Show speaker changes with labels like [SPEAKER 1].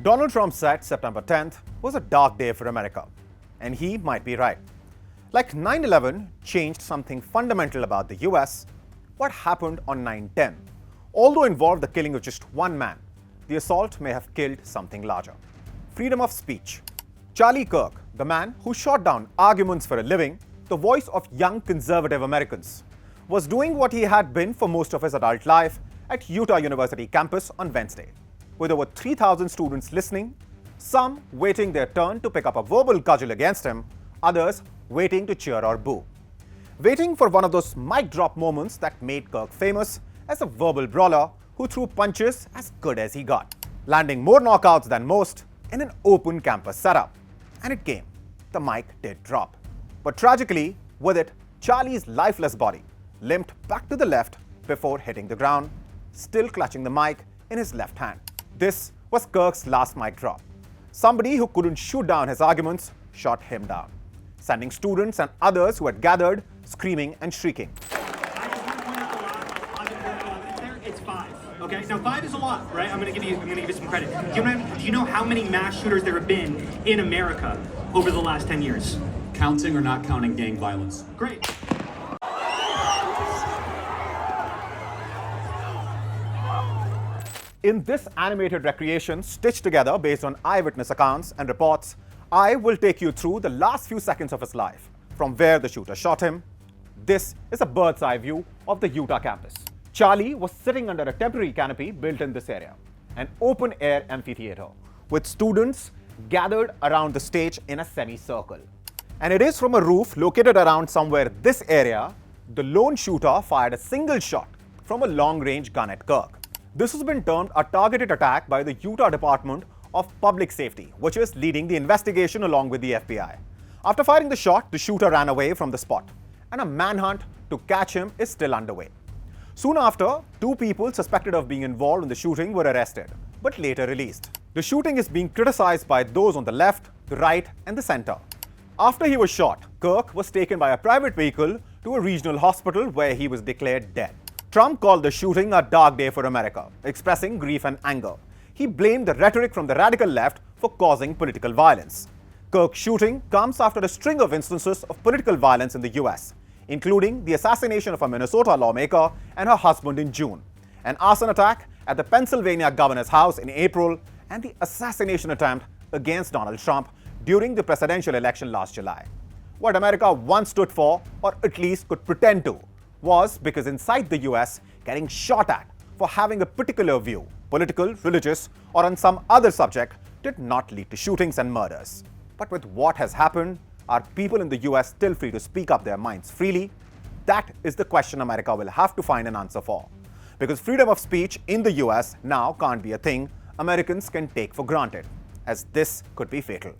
[SPEAKER 1] Donald Trump said September 10th was a dark day for America, and he might be right. Like 9/11 changed something fundamental about the US, what happened on 9/10, although involved the killing of just one man, the assault may have killed something larger. Freedom of speech. Charlie Kirk, the man who shot down arguments for a living, the voice of young conservative Americans, was doing what he had been for most of his adult life at Utah University campus on Wednesday, with over 3,000 students listening, some waiting their turn to pick up a verbal cudgel against him, others waiting to cheer or boo. Waiting for one of those mic drop moments that made Kirk famous as a verbal brawler who threw punches as good as he got, landing more knockouts than most in an open campus setup. And it came. The mic did drop. But tragically, with it, Charlie's lifeless body limped back to the left before hitting the ground, still clutching the mic in his left hand. This was Kirk's last mic drop. Somebody who couldn't shoot down his arguments shot him down, sending students and others who had gathered screaming and shrieking.
[SPEAKER 2] It's 5. Okay, now 5 is a lot, right? I'm gonna give you some credit. Do you know how many mass shooters there have been in America over the last 10 years?
[SPEAKER 3] Counting or not counting gang violence?
[SPEAKER 2] Great.
[SPEAKER 1] In this animated recreation stitched together based on eyewitness accounts and reports, I will take you through the last few seconds of his life, from where the shooter shot him. This is a bird's eye view of the Utah campus. Charlie was sitting under a temporary canopy built in this area, an open-air amphitheater, with students gathered around the stage in a semicircle. And it is from a roof located around somewhere this area, the lone shooter fired a single shot from a long-range gun at Kirk. This has been termed a targeted attack by the Utah Department of Public Safety, which is leading the investigation along with the FBI. After firing the shot, the shooter ran away from the spot, and a manhunt to catch him is still underway. Soon after, 2 people suspected of being involved in the shooting were arrested, but later released. The shooting is being criticized by those on the left, the right, and the center. After he was shot, Kirk was taken by a private vehicle to a regional hospital where he was declared dead. Trump called the shooting a dark day for America, expressing grief and anger. He blamed the rhetoric from the radical left for causing political violence. Kirk's shooting comes after a string of instances of political violence in the US, including the assassination of a Minnesota lawmaker and her husband in June, an arson attack at the Pennsylvania governor's house in April, and the assassination attempt against Donald Trump during the presidential election last July. What America once stood for, or at least could pretend to, was because inside the US, getting shot at for having a particular view, political, religious, or on some other subject, did not lead to shootings and murders. But with what has happened, are people in the US still free to speak up their minds freely? That is the question America will have to find an answer for. Because freedom of speech in the US now can't be a thing Americans can take for granted, as this could be fatal.